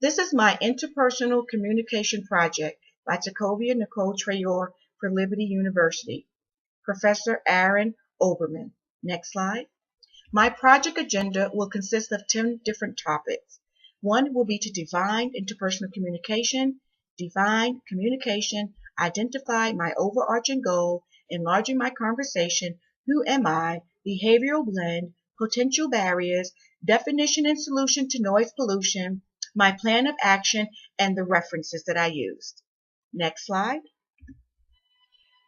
This is my interpersonal communication project by Tacovia Nicole Traore for Liberty University. Professor Aaron Oberman. Next slide. My project agenda will consist of 10 different topics. One will be to define interpersonal communication, define communication, identify my overarching goal, enlarging my conversation, who am I, behavioral blend, potential barriers, definition and solution to noise pollution, my plan of action, and the references that I used. Next slide.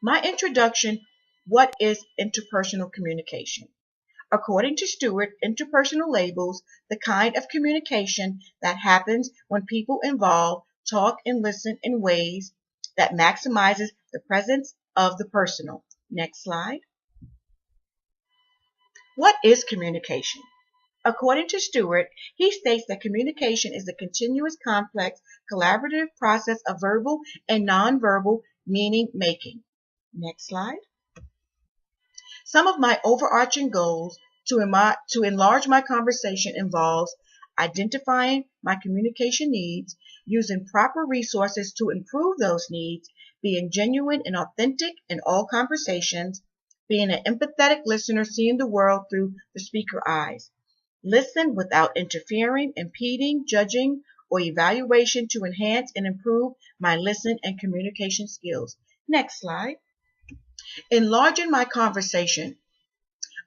My introduction, what is interpersonal communication? According to Stewart, interpersonal labels the kind of communication that happens when people involved talk and listen in ways that maximizes the presence of the personal. Next slide. What is communication? According to Stewart, he states that communication is a continuous, complex, collaborative process of verbal and nonverbal meaning making. Next slide. Some of my overarching goals to enlarge my conversation involves identifying my communication needs, using proper resources to improve those needs, being genuine and authentic in all conversations, being an empathetic listener, seeing the world through the speaker eyes. Listen without interfering, impeding, judging, or evaluation to enhance and improve my listen and communication skills. Next slide. Enlarging my conversation.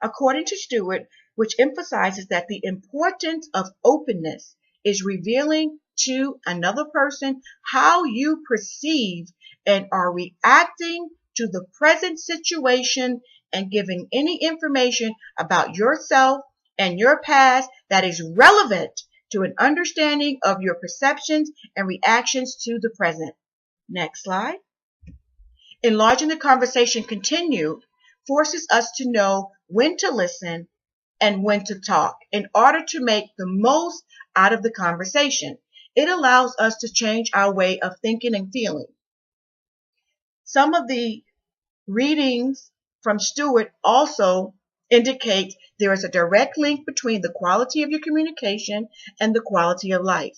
According to Stewart, which emphasizes that the importance of openness is revealing to another person how you perceive and are reacting to the present situation and giving any information about yourself and your past that is relevant to an understanding of your perceptions and reactions to the present. Next slide. Enlarging the conversation continued forces us to know when to listen and when to talk in order to make the most out of the conversation. It allows us to change our way of thinking and feeling. Some of the readings from Stewart also indicate there is a direct link between the quality of your communication and the quality of life.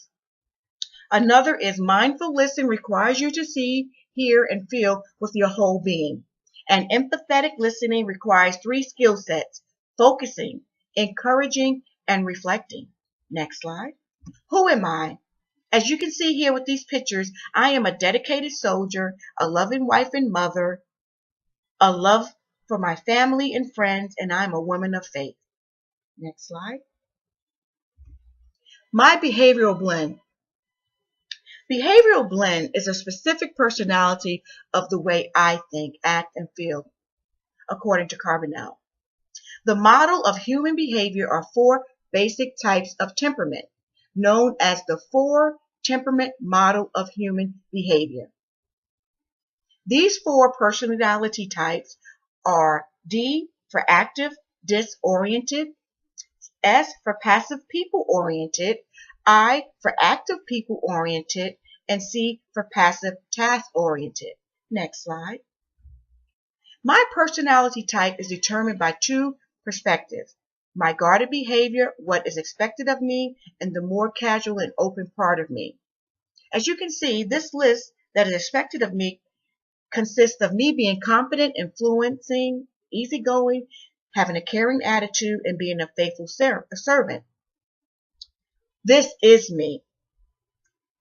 Another is mindful listening requires you to see, hear, and feel with your whole being. And empathetic listening requires 3 skill sets: focusing, encouraging, and reflecting. Next slide. Who am I? As you can see here with these pictures, I am a dedicated soldier, a loving wife and mother, a love for my family and friends, and I'm a woman of faith. Next slide. My behavioral blend. Behavioral blend is a specific personality of the way I think, act, and feel, according to Carbonell. The model of human behavior are 4 basic types of temperament, known as the 4 temperament model of human behavior. These 4 personality types are D for active, disoriented, S for passive, people-oriented, I for active, people-oriented, and C for passive, task-oriented. Next slide. My personality type is determined by 2 perspectives: my guarded behavior, what is expected of me, and the more casual and open part of me. As you can see, this list that is expected of me consists of me being confident, influencing, easygoing, having a caring attitude, and being a faithful servant. This is me.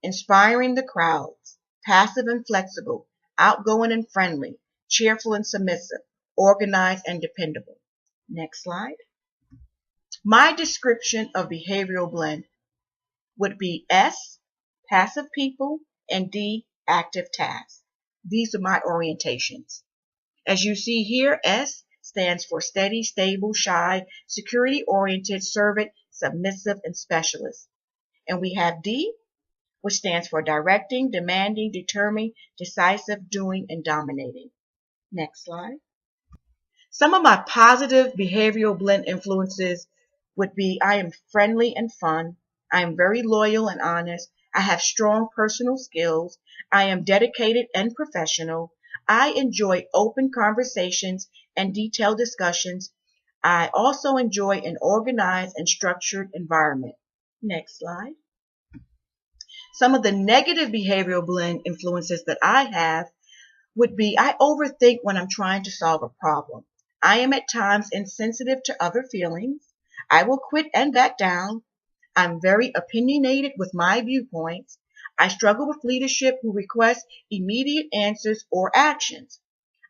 Inspiring the crowds, passive and flexible, outgoing and friendly, cheerful and submissive, organized and dependable. Next slide. My description of behavioral blend would be S, passive people, and D, active tasks. These are my orientations. As you see here, S stands for steady, stable, shy, security-oriented, servant, submissive, and specialist. And we have D, which stands for directing, demanding, determining, decisive, doing, and dominating. Next slide. Some of my positive behavioral blend influences would be I am friendly and fun. I am very loyal and honest. I have strong personal skills. I am dedicated and professional. I enjoy open conversations and detailed discussions. I also enjoy an organized and structured environment. Next slide. Some of the negative behavioral blend influences that I have would be I overthink when I'm trying to solve a problem. I am at times insensitive to other feelings. I will quit and back down. I'm very opinionated with my viewpoints. I struggle with leadership who request immediate answers or actions.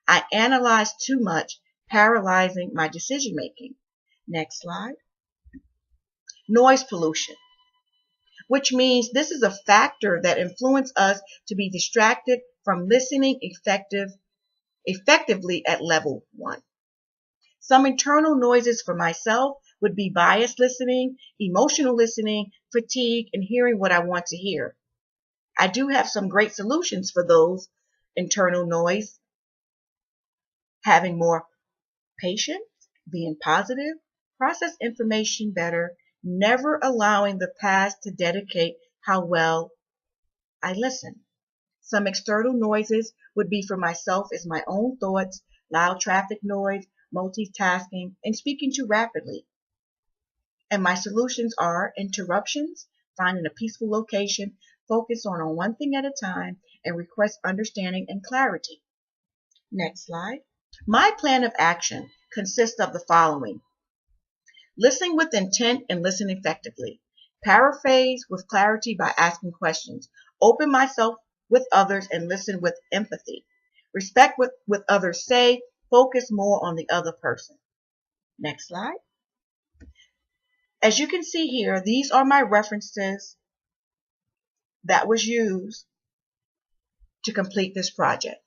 I analyze too much, paralyzing my decision making. Next slide. Noise pollution, which means this is a factor that influences us to be distracted from listening effectively at level 1. Some internal noises for myself would be biased listening, emotional listening, fatigue, and hearing what I want to hear. I do have some great solutions for those internal noise: having more patience, being positive, process information better, never allowing the past to dictate how well I listen. Some external noises would be for myself is my own thoughts, loud traffic noise, multitasking, and speaking too rapidly. And my solutions are interruptions, finding a peaceful location, focus on one thing at a time, and request understanding and clarity. Next slide. My plan of action consists of the following: listening with intent and listen effectively, paraphrase with clarity by asking questions, open myself with others and listen with empathy, respect what others say, focus more on the other person. Next slide. As you can see here, these are my references that was used to complete this project.